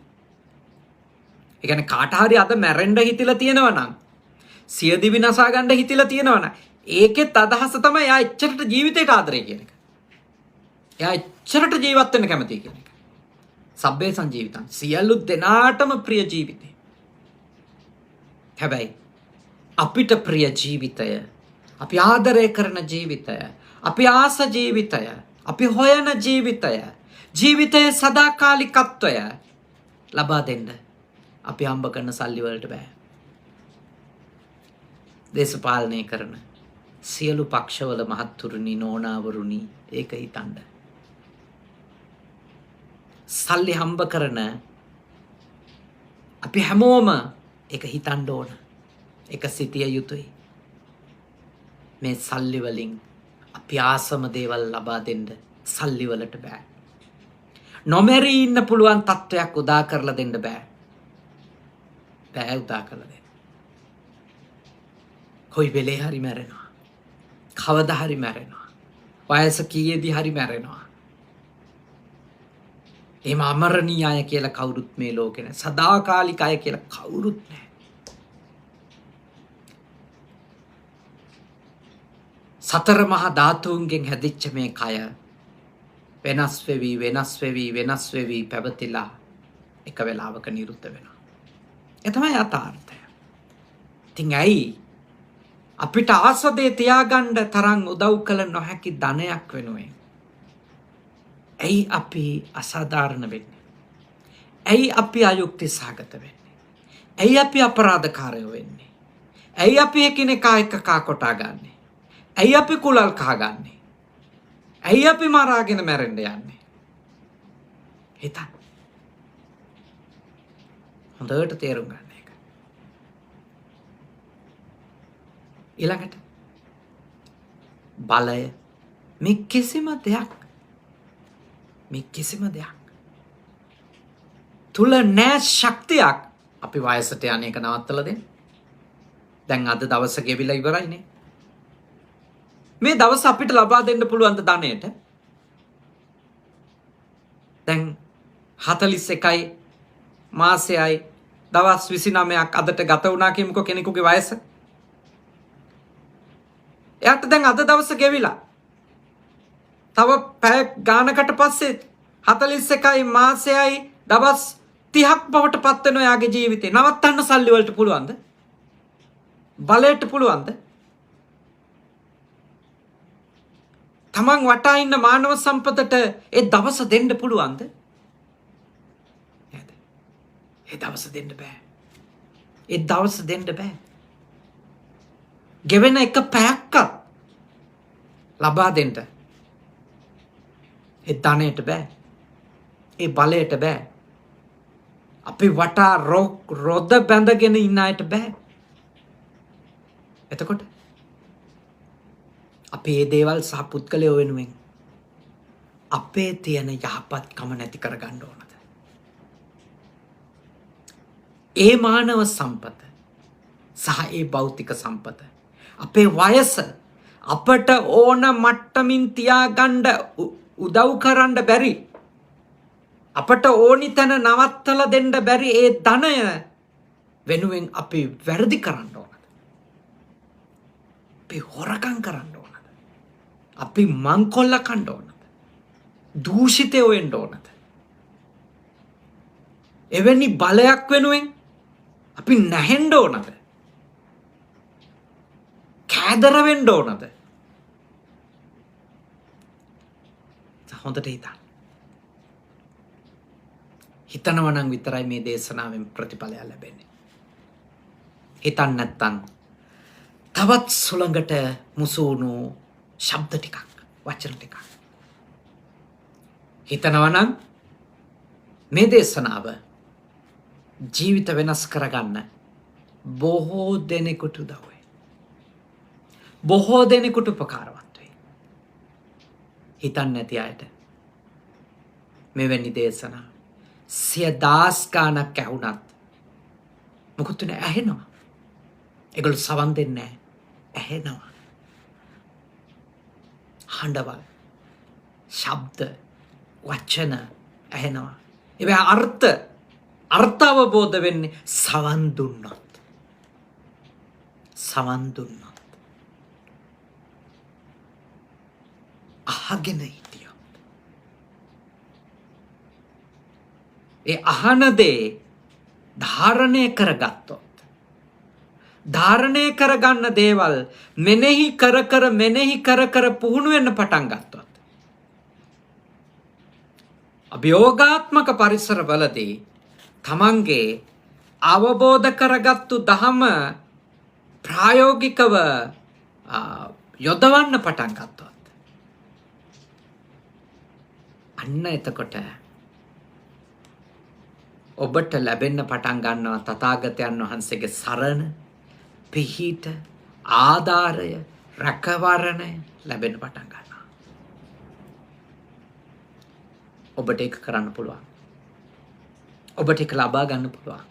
ඒ කියන්නේ කාට හරි අද මැරෙන්න හිතිලා තියෙනවා නම්, සියදිවි නසා ගන්න හිතිලා තියෙනවා නම්, ඒකෙත් අදහස තමයි එයා එච්චරට ජීවිතයට ආදරේ කියන එක. එයා එච්චරට ජීවත් වෙන්න කැමතියි කියන එක. සබ්බේ සංජීවිතං සියලු දෙනාටම ප්‍රිය ජීවිතය. හැබැයි අපිට ප්‍රිය ජීවිතය, අපි ආදරය කරන ජීවිතය, අපි ආස ජීවිතය, අපි හොයන ජීවිතය, ජීවිතයේ සදාකාලිකත්වය ලබා දෙන්න අපි හම්බ කරන සල්ලි වලට බෑ. දේශපාලනය කරන සියලු පක්ෂවල මහත්තුරුනි, නෝනාවරුනි ඒක හිතන්න. සල්ලි හම්බ කරන අපි හැමෝම ඒක හිතන්න ඕන. ඒක සිටිය යුතුයි. මේ සල්ලි වලින් අපි ආසම දේවල් ලබා දෙන්න සල්ලි වලට බෑ. නොමැරී ඉන්න පුළුවන් තත්වයක් උදා කරලා දෙන්න බෑ. බෑ උදා කරලා දෙන්න. කොයි වෙලේ හරි මැරෙනවා. කවදා හරි මැරෙනවා. වයස කීයේදී හරි මැරෙනවා. එහෙම අමරණීය කියලා කවුරුත් මේ ලෝකේ නැහැ. සදාකාලික අය කියලා කවුරුත් නැහැ. සතර මහා ධාතුන්ගෙන් හැදිච්ච මේ කය වෙනස් වෙවි පැවතිලා එක වෙලාවක නිරුද්ධ වෙනවා. ඒ තමයි යථාර්ථය. ඉතින් ඇයි අපිට ආසදේ තියාගන්න තරම් උදව් කළ නොහැකි ධනයක් වෙනුවෙන් ඇයි අපි අසාධාරණ වෙන්නේ? ඇයි අපි අයුක්ති සහගත වෙන්නේ? ඇයි අපි අපරාධකාරයෝ වෙන්නේ? ඇයි අපි එකිනෙකා එක කා කොටා ගන්නෙ? ඇයි අපි කුලල් කහගන්නේ? ඇයි අපි මරාගෙන මැරෙන්න යන්නේ? හිතන්න. හොඳට තේරුම් ගන්න එක. ඊළඟට බලය මේ කිසිම දෙයක් තුල නැ ශක්තියක් අපි වයසට යන එක නවත්තලා දෙන්න. දැන් අද දවස ගෙවිලා ඉවරයිනේ. මේ දවස් අපිට ලබා දෙන්න පුළුවන් ධනයට දැන් 41යි මාසයයි දවස් 29ක් අදට ගත වුණා කියමුකෝ කෙනෙකුගේ වයස. එයාට දැන් අද දවස ගෙවිලා තව පැය ගානකට පස්සේ 41යි මාසයයි දවස් 30ක් බවට පත් වෙන එයාගේ ජීවිතේ නවත්තන්න සල්ලි වලට පුළුවන්ද? බලයට පුළුවන්ද? තමන් වටා ඉන්න මානව සම්පතට ඒ දවස දෙන්න පුළුවන්ද? නේද? ඒ දවස දෙන්න බෑ. ඒ දවස දෙන්න බෑ. ගෙවෙන එක පැයක්වත් ලබා දෙන්න ඒ ධනයට බෑ. ඒ බලයට බෑ. අපි වටා රොද බැඳගෙන ඉන්න අයට බෑ. එතකොට අපි මේ දේවල් සහ පුද්ගලයෝ වෙනුවෙන් අපේ තියෙන යහපත්කම නැති කරගන්න ඕනද? ඒ මානව සම්පත සහ ඒ භෞතික සම්පත අපේ වයස අපට ඕන මට්ටමින් තියාගන්න උදව් කරන්න බැරි, අපට ඕනි තැන නවත්තලා දෙන්න බැරි ඒ ධනය වෙනුවෙන් අපි වැරදි කරන්න ඕනද? අපි හොරකම් කරන්න ඕනද? අපි මංකොල්ල කන්න ඕනද? දූෂිතයෝ වෙන්න ඕනද? එවැනි බලයක් වෙනුවෙන් අපි නැහෙන්න ඕනද? කෑදර වෙන්න ඕනද? හොඳට හිතන්න. හිතනවා නම් විතරයි මේ දේශනාවෙන් ප්‍රතිඵලය ලැබෙන්නේ. හිතන්න නැත්තම් තවත් සුළඟට මුසුණු ශබ්ද ටිකක්, වචන ටිකක්. හිතනවා නම් මේ දේශනාව ජීවිත වෙනස් කරගන්න බොහෝ දෙනෙකුට උදව් වෙයි. බොහෝ දෙනෙකුට උපකාරවත් වෙයි. හිතන්න නැති අයට මෙවැනි දේශනා 100,000 ගාණක් ඇහුණත් මොකද නෑ, ඇහෙනවා. ඒගොල්ලෝ සවන් දෙන්නේ නෑ, ඇහෙනවා. හඬවල්, ශබ්ද, වචන ඇහෙනවා. ඒවා අර්ථ අවබෝධ වෙන්නේ සවන් දුන්නොත්. සවන් දුන්නොත්. අහගෙන හිටියොත්. ඒ අහන දේ ධාරණය කරගත්තොත්, ධාරණය කරගන්න දේවල් මෙනෙහි කර පුහුණු වෙන්න පටන් ගත්තොත්, අභියෝගාත්මක පරිසරවලදී තමන්ගේ අවබෝධ කරගත්තු දහම ප්‍රායෝගිකව යොදවන්න පටන් ගත්තොත්, අන්න එතකොට ඔබට ලැබෙන්න පටන් ගන්නවා තථාගතයන් වහන්සේගේ සරණ, පිහිට, ආධාරය, රැකවරණය ලැබෙන්න පටන් ගන්නවා. ඔබට ඒක කරන්න පුළුවන්. ඔබට ඒක ලබා ගන්න පුළුවන්.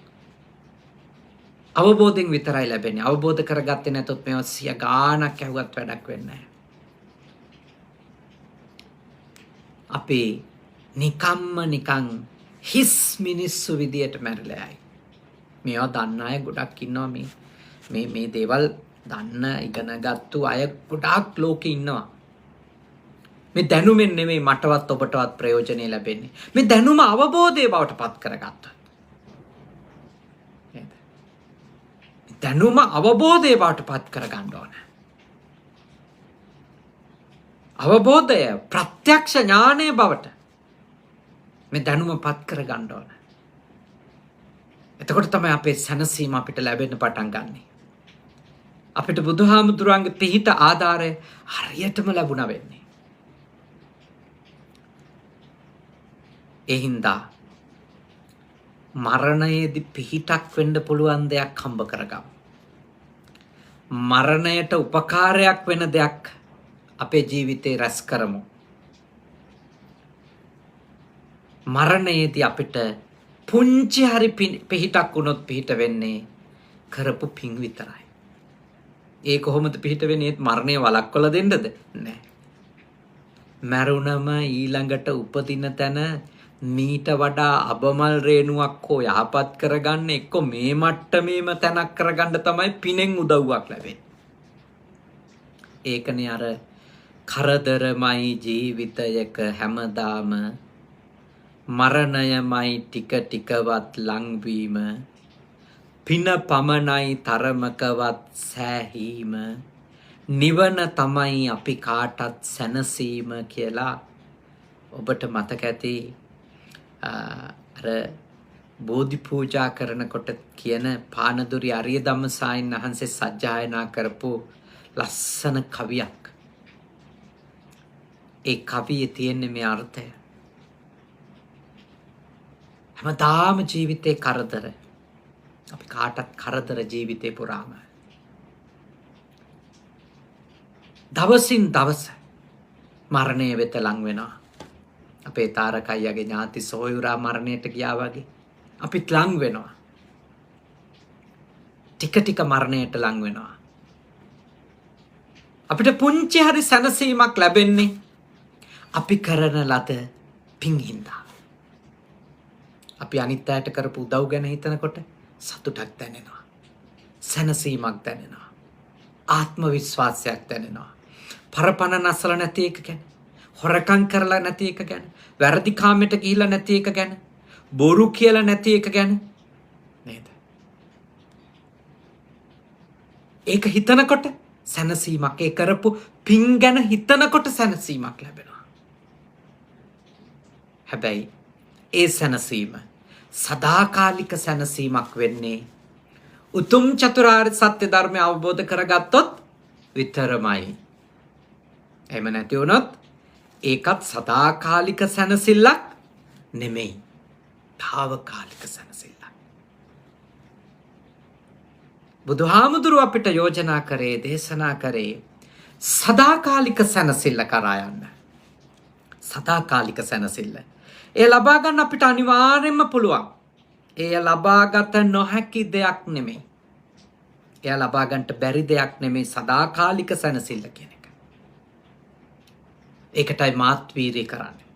අවබෝධයෙන් විතරයි ලැබෙන්නේ. අවබෝධ කරගත්තේ නැතොත් මේවා 100 ගාණක් ඇහුවත් වැඩක් වෙන්නේ නැහැ. අපි නිකන් හිස් මිනිස්සු විදියට මැරිලා යයි. මේවා දන්න අය ගොඩක් ඉන්නවා. මේ දේවල් දන්න ඉගෙනගත්තු අය ගොඩාක් ලෝකේ ඉන්නවා. මේ දැනුමෙන් නෙමෙයි මටවත් ඔබටවත් ප්‍රයෝජනෙ ලැබෙන්නේ. මේ දැනුම අවබෝධය බවට පත් කරගත්තොත්. නේද? දැනුම අවබෝධය බවට පත් කරගන්න ඕන. අවබෝධය ප්‍රත්‍යක්ෂ ඥානය බවට මේ දැනුම පත් කරගන්න ඕන. එතකොට තමයි අපේ සැනසීම අපිට ලැබෙන්න පටන් ගන්නෙ. අපිට බුදුහාමුදුරන්ගේ පිහිට ආධාරය හරියටම ලැබුණා වෙන්නේ. ඒ හින්දා මරණයේදී පිහිටක් වෙන්න පුළුවන් දෙයක් හම්බ කරගමු. මරණයට උපකාරයක් වෙන දෙයක් අපේ ජීවිතේ රැස් කරමු. මරණයේදී අපිට පුංචි හරි පිහිටක් වුණොත් පිහිට වෙන්නේ කරපු පින් විතරයි. ඒ කොහොමද පිහිට වෙන්නේ? මරණය වළක්වලා දෙන්නද? නෑ. මරුණම ඊළඟට උපදින තැන මීට වඩා අබමල් රේණුවක් හෝ යහපත් කරගන්න එක්ක මේ මට්ටමේම තැනක් කරගන්න තමයි පිනෙන් උදව්වක් ලැබෙන්නේ. ඒකනේ අර කරදරමයි ජීවිතයක හැමදාම මරණයමයි ටික ටිකවත් ලංවීම පින පමණයි තරමකවත් සෑහීම නිවන තමයි අපි කාටත් සැනසීම කියලා ඔබට මතක ඇති අර බෝධි පූජා කරනකොට කියන පානදුරි අරිය ධම්මසායින් වහන්සේ සජ්ජායනා කරපු ලස්සන කවියක්. ඒ කවියේ තියෙන මේ අර්ථය හැමදාම ජීවිතේ කරදර අපි කාටත් කරදර ජීවිතේ පුරාම දවසින් දවස මරණය වෙත ලං වෙනවා. අපේ තාරක අයියාගේ ඥාති සොහොයුරා මරණයට ගියා වගේ අපිත් ලං වෙනවා. ටික ටික මරණයට ලං වෙනවා. අපිට පුංචි හරි සැනසීමක් ලැබෙන්නේ අපි කරන ලද පින් හින්දා. අපි අනිත් අයට කරපු උදව් ගැන හිතනකොට සතුටක් දැනෙනවා. සැනසීමක් දැනෙනවා. ආත්ම විශ්වාසයක් දැනෙනවා. පරපණ නසල නැති එක ගැන, හොරකම් කරලා නැති එක ගැන, වැරදි කාමයට ගිහිලා නැති එක ගැන, බොරු කියලා නැති එක ගැන නේද? ඒක හිතනකොට සැනසීමක්, ඒ කරපු පින් ගැන හිතනකොට සැනසීමක් ලැබෙනවා. හැබැයි ඒ සැනසීම සදාකාලික සැනසීමක් වෙන්නේ උතුම් චතුරාර්ය සත්‍ය ධර්මය අවබෝධ කරගත්තොත් විතරමයි. එහෙම නැති වුණොත් ඒකත් සදාකාලික සැනසෙල්ලක් නෙමෙයි. තාවකාලික සැනසෙල්ලක්. බුදුහාමුදුරුව අපිට යෝජනා කරේ, දේශනා කරේ සදාකාලික සැනසෙල්ල කරා යන්න. සදාකාලික සැනසෙල්ල. ඒ ලබා ගන්න අපිට අනිවාර්යෙන්ම පුළුවන්. එය ලබාගත නොහැකි දෙයක් නෙමෙයි. එය ලබා ගන්නට බැරි දෙයක් නෙමෙයි සදාකාලික සැනසෙල්ල කියන එක. ඒකටයි මාත් වීරිය කරන්නේ.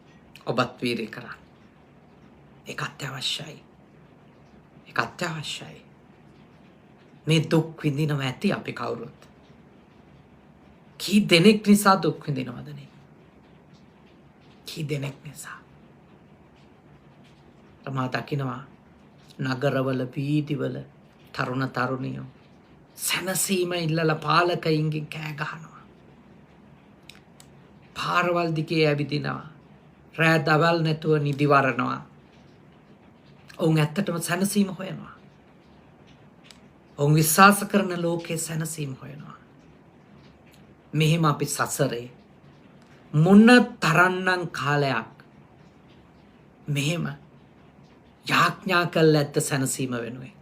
ඔබත් වීරිය කරන්න. ඒක අත්‍යවශ්‍යයි. ඒක අත්‍යවශ්‍යයි. මේ දුක් විඳිනවා ඇති අපි කවුරුත්. කී දෙනෙක් නිසා දුක් විඳිනවද නේ? කී දෙනෙක් නිසා? තමා දකිනවා නගරවල වීදිවල තරුණ තරුණියෝ සැනසීම ඉල්ලලා පාලකයින්ගෙන් කෑ ගහනවා. පාරවල් දිගේ ඇවිදිනවා. රෑ දවල් නැතුව නිදි වරනවා. ඔවුන් ඇත්තටම සැනසීම හොයනවා. ඔවුන් විශ්වාස කරන ලෝකේ සැනසීම හොයනවා. මෙහෙම අපි සසරේ මොන තරම්නම් කාලයක් මෙහෙම යාඥා කරලා ඇත්ත සැනසීම වෙනුවෙන්,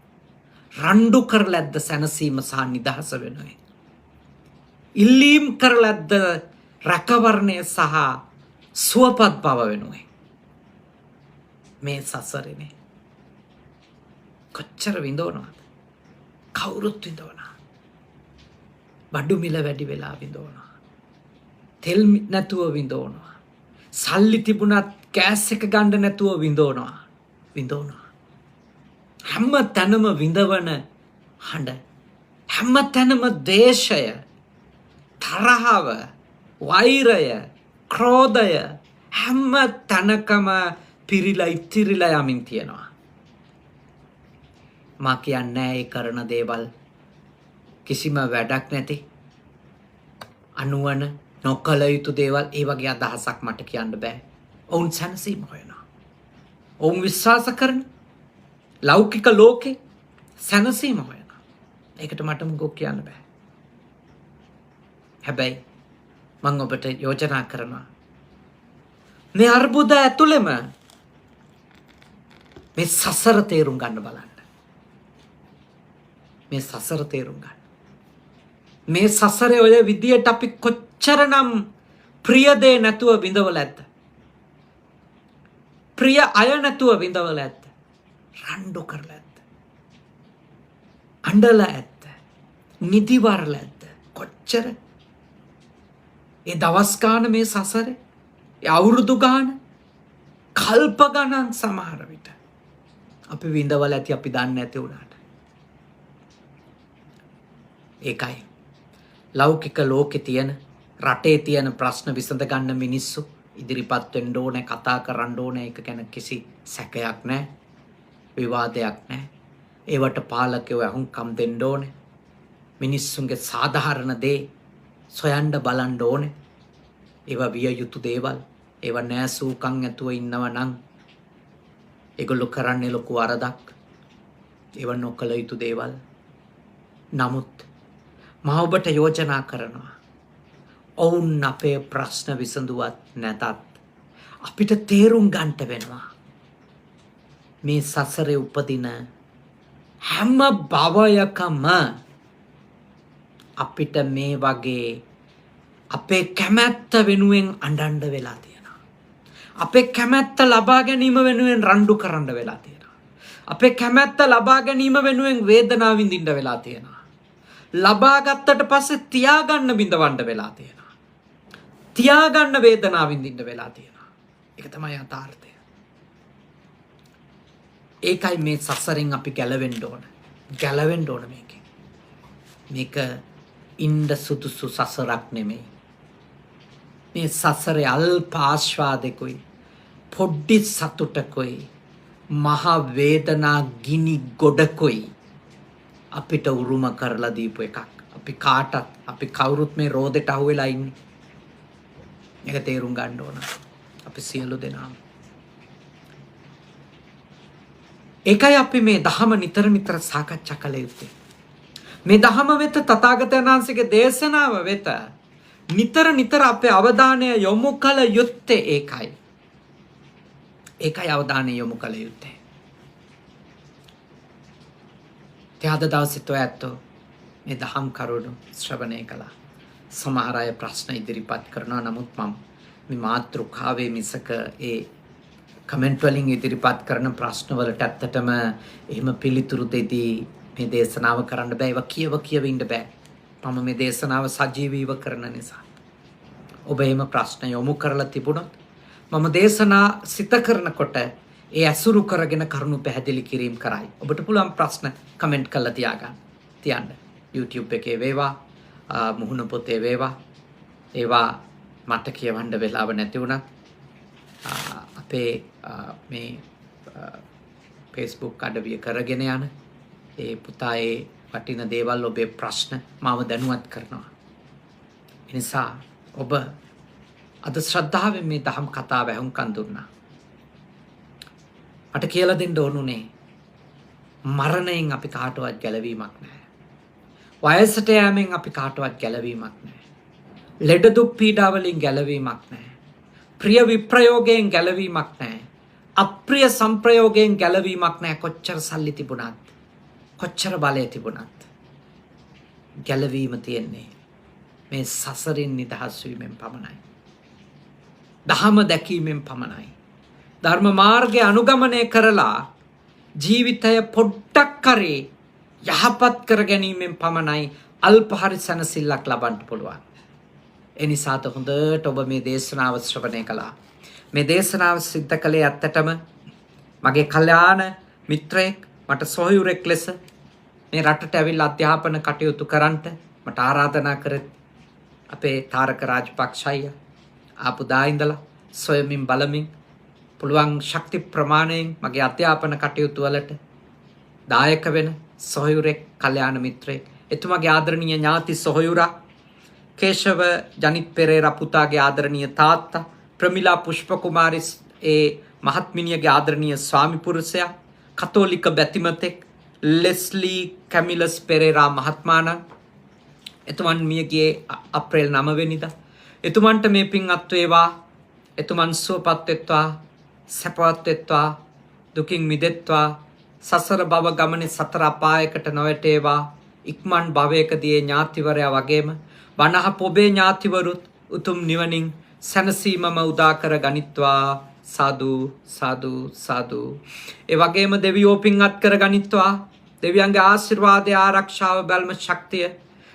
රණ්ඩු කරලා ඇත්ත සැනසීම සහ නිදහස වෙනුවෙන්, ඉල්ලීම් කරලා ඇත්ත රැකවරණය සහ සුවපත් බව වෙනුවෙන්. මේ සසරේනේ කොච්චර විඳවනවද? කවුරුත් විඳවනවා. බඩු මිල වැඩි වෙලා විඳවනවා. තෙල් නැතුව විඳවනවා. සල්ලි තිබුණත් ගෑස් එක ගන්න නැතුව විඳවනවා. හැම තැනම විඳවන හඬ, හැම තැනම දේශය, තරහව, වෛරය, ක්‍රෝධය හැම තැනකම පිරිලා ඉතිරිලා යමින් තියෙනවා. මා කියන්නේ ඒ කරන දේවල් කිසිම වැඩක් නැති, අනුවන නොකළ යුතු දේවල්, ඒ වගේ අදහසක් මට කියන්න බෑ. ඔවුන් සැනසීම හොයනවා. ඔවුන් විශ්වාස කරන ලෞකික ලෝකේ සැනසීම හොයනවා. ඒකට මට මොකක් කියන්න බෑ. හැබැයි මම ඔබට යෝජනා කරනවා මේ අර්බුද ඇතුළෙම මේ සසර තේරුම් ගන්න බලන්න. මේ සසර තේරුම් ගන්න. මේ සසරේ ඔය විදියට අපි කොච්චරනම් ප්‍රිය දේ නැතුව විඳවල ඇත්ද? ප්‍රිය අය නැතුව විඳවල ඇත්ද? රණ්ඩු කරලා ඇත්ද? අඬලා ඇත්ද? නිදිවරලා ඇත්ද? කොච්චර? ඒ දවස් ගාන මේ සසරේ, ඒ අවුරුදු ගාන, කල්ප ගණන් සමහර විට අපි විඳවල ඇති අපි දන්නේ නැති වුණාට. ඒකයි ලෞකික ලෝකේ තියෙන, රටේ තියෙන ප්‍රශ්න විසඳ ගන්න මිනිස්සු ඉදිරිපත් වෙන්න ඕනේ, කතා කරන්න ඕනේ. ඒක ගැන කිසි සැකයක් නැහැ, විවාදයක් නැහැ. ඒවට පාලකයෝ අහුම්කම් දෙන්න ඕනේ. මිනිස්සුන්ගේ සාධාරණ දේ සොයන්න බලන්න ඕනේ. ඒවා විය යුතු දේවල්. ඒවා නෑසූකම් ඇතුව ඉන්නවා නම් ඒගොල්ලෝ කරන්නේ ලොකු වරදක්. ඒවා නොකළ යුතු දේවල්. නමුත් මම ඔබට යෝජනා කරනවා. ඔවුන් අපේ ප්‍රශ්න විසඳුවත් නැතත් අපිට තේරුම් ගන්නට වෙනවා. මේ සසරේ උපදින හැම භවයකම අපිට මේ වගේ අපේ කැමැත්ත වෙනුවෙන් අඬන්න වෙලා තියෙනවා. අපේ කැමැත්ත ලබා ගැනීම වෙනුවෙන් රණ්ඩු කරන්න වෙලා තියෙනවා. අපේ කැමැත්ත ලබා ගැනීම වෙනුවෙන් වේදනාව විඳින්න වෙලා තියෙනවා. ලබා ගත්තට පස්සේ තියාගන්න බිඳවන්න වෙලා තියෙනවා. තියාගන්න වේදනාව විඳින්න වෙලා තියෙනවා. ඒක තමයි යථාර්ථය. ඒකයි මේ සසරෙන් අපි ගැලවෙන්න ඕන. ගැලවෙන්න ඕන මේකෙන්. මේක ඉන්න සුදුසු සසරක් නෙමෙයි. මේ සසරේ අල්ප ආස්වාදෙකුයි පොඩ්ඩි සතුටකුයි මහා වේදනා ගිනි ගොඩකුයි අපිට උරුම කරලා දීපු එකක්. අපි කවුරුත් මේ රෝදෙට අහු වෙලා ඉන්නේ. මේක තේරුම් ගන්න ඕන. අපි සියලු දෙනාම. ඒකයි අපි මේ ධහම නිතර නිතර සාකච්ඡා කළ යුත්තේ. මේ ධහම වෙත තථාගතයන් වහන්සේගේ දේශනාව වෙත නිතර නිතර අපේ අවධානය යොමු කළ යුත්තේ ඒකයි. ඒකයි අවධානය යොමු කළ යුත්තේ. අද දවසේත් ඔයත් මේ දහම් කරුණු ශ්‍රවණය කළා. සමහර අය ප්‍රශ්න ඉදිරිපත් කරනවා. නමුත් මම මේ මාතෘකාවේ මිසක ඒ කමෙන්ට් වලින් ඉදිරිපත් කරන ප්‍රශ්න වලට ඇත්තටම එහෙම පිළිතුරු දෙදී මේ දේශනාව කරන්න බෑ. ඒවා කියව ඉන්න බෑ. මම මේ දේශනාව සජීවීව කරන නිසා. ඔබ එහෙම ප්‍රශ්න යොමු කරලා තිබුණොත් මම දේශනා සිත කරනකොට ඒ ඇසුරු කරගෙන කරුණු පැහැදිලි කිරීම කරයි. ඔබට පුළුවන් ප්‍රශ්න කමෙන්ට් කරලා තියන්න. YouTube එකේ වේවා, මුහුණ පොතේ වේවා. ඒවා මට කියවන්න වෙලාව නැති වුණා. අපේ මේ Facebook අඩවිය කරගෙන යන ඒ පුතා ඒ වටින දේවල් ඔබේ ප්‍රශ්න මාව දැනුවත් කරනවා. ඒ නිසා ඔබ අද ශ්‍රද්ධාවෙන් මේ දහම් කතාව ඇහුම්කන් දුන්නා. මට කියලා දෙන්න ඕනුනේ මරණයෙන් අපි කාටවත් ගැලවීමක් නැහැ. වයසට යෑමෙන් අපි කාටවත් ගැලවීමක් නැහැ. ලෙඩ දුක් පීඩා වලින් ගැලවීමක් නැහැ. ප්‍රිය විප්‍රයෝගයෙන් ගැලවීමක් නැහැ. අප්‍රිය සංප්‍රයෝගයෙන් ගැලවීමක් නැහැ. කොච්චර සල්ලි තිබුණත්, කොච්චර බලය තිබුණත් ගැලවීම තියෙන්නේ මේ සසරින් නිදහස් වීමෙන් පමණයි. දහම දැකීමෙන් පමණයි. ධර්ම මාර්ගය අනුගමනය කරලා ජීවිතය පොඩ්ඩක් කරේ යහපත් කර ගැනීමෙන් පමණයි අල්ප හරි සැනසෙල්ලක් ලබන්න පුළුවන්. ඒ නිසාද හොඳට ඔබ මේ දේශනාව ශ්‍රවණය කළා. මේ දේශනාව සිද්ධ කළේ ඇත්තටම මගේ කල්යාණ මිත්‍රයෙක්, මට සොහොයුරෙක් ලෙස මේ රටට ඇවිල්ලා අධ්‍යාපන කටයුතු කරන්නට මට ආරාධනා කරත් අපේ තාරක රාජපක්ෂය ආපු දා ඉඳලා සොයමින් බලමින් පුළුවන් ශක්ති ප්‍රමාණයෙන් මගේ අධ්‍යාපන කටයුතු වලට දායක වෙන සොහොයුරෙක්, කල්යාණ මිත්‍රයෙක්. එතුමාගේ ආදරණීය ඥාති සොහොයුරා කේශව ජනිත් පෙරේරා පුතාගේ ආදරණීය තාත්තා, ප්‍රමිලා පුෂ්ප කුමාරි ඒ මහත්මිනියගේ ආදරණීය ස්වාමි පුරුෂයා, කතෝලික බැතිමතෙක් ලෙස්ලි කැමිලස් පෙරේරා මහත්මාණන්. එතුමන් මිය ගියේ අප්‍රේල් 9 වෙනිදා. එතුමන්ට මේ පින් අත් වේවා. එතුමන් සුවපත් වෙත්වා, සැපවත් වෙත්වා, දුකින් මිදෙත්වා, සසර භව ගමනේ සතර අපායකට නොවැටේවා. ඉක්මන් භවයකදී ඥාතිවරයා වගේම වනහ පොබේ ඥාතිවරුත් උතුම් නිවනින් සැනසීමම උදා කර ගනිත්වා. සාදු සාදු සාදු. ඒ වගේම දෙවියෝ පින් අත් කර ගනිත්වා. දෙවියන්ගේ ආශිර්වාදය, ආරක්ෂාව, බැල්ම ශක්තිය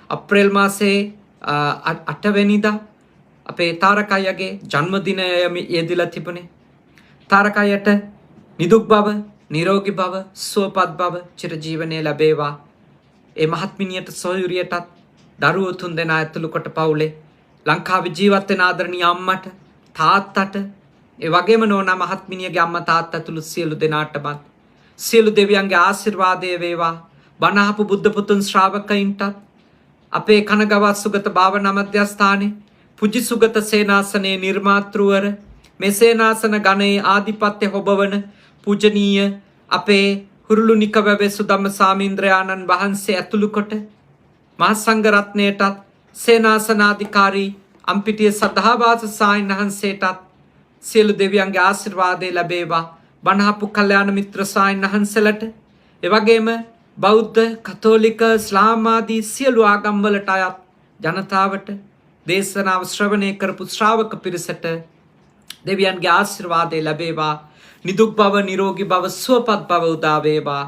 අප්‍රේල් මාසේ 8 වෙනිදා අපේ තාරකයගේ ජන්මදිනය යෙදිලා තිබුණේ. තාරකයට නිදුක් බව, නිරෝගී බව, සුවපත් බව, චිරජීවනයේ ලැබේවා. ඒ මහත්මිනියට සොහොයුරියටත් දරුවෝ 3 දෙනා ඇතුළු කොට පවුලේ ලංකාවේ ජීවත් වෙන ආදරණීය අම්මට, තාත්තට, ඒ වගේම නෝනා මහත්මිනියගේ අම්මා තාත්තා ඇතුළු සියලු දෙනාටමත් සියලු දෙවියන්ගේ ආශිර්වාදය වේවා. බණ අහපු බුද්ධ පුතුන් ශ්‍රාවකයින්ටත් අපේ කනගවත් සුගත භාවනා මධ්‍යස්ථානයේ පුජි සුගත සේනාසනයේ නිර්මාතෘවර මේ සේනාසන ගණයේ ආධිපත්‍ය හොබවන පූජනීය අපේ හුරුළුනික වැවේ සුදම්ම සාමීන්ද්‍රයාණන් වහන්සේ ඇතුළු කොට මහා සංඝ රත්නයටත් සේනාසනාධිකාරී අම්පිටිය සද්ධාවාස සායින් වහන්සේටත් සියලු දෙවියන්ගේ ආශිර්වාදය ලැබේවා. බණ අහපු කල්යාණ මිත්‍ර සායින් වහන්සේලට එවැගේම බෞද්ධ කතෝලික ඉස්ලාම් ආදී සියලු ආගම්වලට අයත් ජනතාවට දේශනාව ශ්‍රවණය කරපු ශ්‍රාවක පිරිසට දෙවියන්ගේ ආශිර්වාදය ලැබේවා. නිදුක් බව නිරෝගී බව සුවපත් බව උදා වේවා.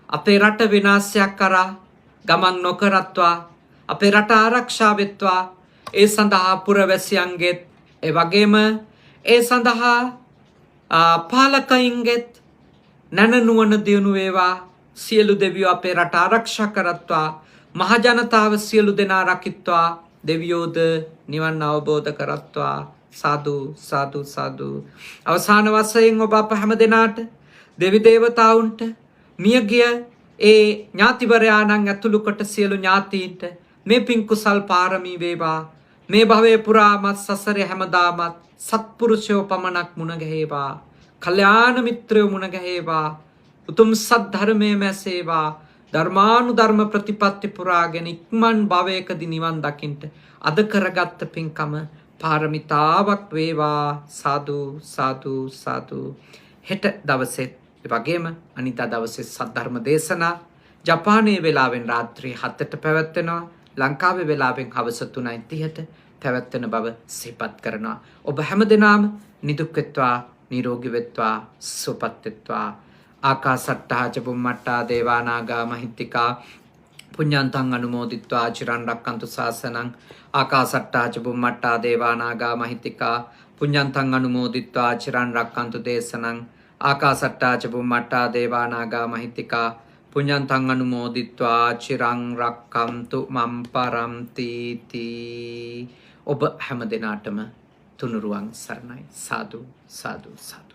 අපේ රට විනාශයක් කරා ගමන් නොකරත්වා අපේ රට ආරක්ෂා වෙත්වා. ඒ සඳහා පුරවැසියන්ගෙත් ඒ වගේම ඒ සඳහා පාලකයින්ගෙත් නැනනුවන දියුණු වේවා. සියලු දෙවියෝ අපේ රට ආරක්ෂා කරත්වා. මහජනතාව සියලු දෙනා රකිත්වා. දෙවියෝද නිවන් අවබෝධ කරත්වා. සාදු සාදු සාදු. අවසාන වශයෙන් ඔබ අප හැම දෙනාට දෙවි දේවතාවුන්ට මියගිය ඒ ඥාතිවරයාණන් ඇතුළු කොට සියලු ඥාතීන්ට මේ පින් කුසල් පාරමී වේවා. මේ භවයේ පුරාමත් සසරේ හැමදාමත් සත්පුරුෂයෝ පමණක් මුණ ගැහේවා. කල්යාණ මිත්‍රයෝ මුණ ගැහේවා. උතුම් සත් ධර්මයේ මැසේවා. ධර්මානුධර්ම ප්‍රතිපත්ති පුරාගෙන ඉක්මන් භවයකදී නිවන් දකින්ට අද කරගත්ත පින්කම පාරමිතාවක් වේවා. සාදු සාදු සාදු. හෙට දවසෙත් වගේම අනිදා දවසේ සද්ධර්ම දේශනා ජපානයේ වෙලාවෙන් රාත්‍රී 7ට පැවැත්වෙනවා. ලංකාවේ වෙලාවෙන් හවස 3:30ට පැවැත්වෙන බව සිහිපත් කරනවා. ඔබ හැමදෙනාම නිදුක් වෙත්වා, නිරෝගී වෙත්වා, සුවපත් වෙත්වා. ආකාසට්ටා ච බුම්මට්ටා දේවා නාග මහිත්‍තිකා පුඤ්ඤන්තං අනුමෝදිත්වා චිරන් රක්칸තු ශාසනං. ආකාසට්ටා ච බුම්මට්ටා දේවා නාග මහිත්‍තිකා පුඤ්ඤන්තං අනුමෝදිත්වා චිරන් රක්칸තු දේශනං. ආකාසට්ටා ච බුම්මට්ටා දේවා නාග මහිත්‍තිකා පුඤ්ඤන්තං අනුමෝදිත්වා චිරං රක්칸තු මම් පරම්ති තී. ඔබ හැම දිනාටම තුනුරුවන් සරණයි. සාදු සාදු සාදු.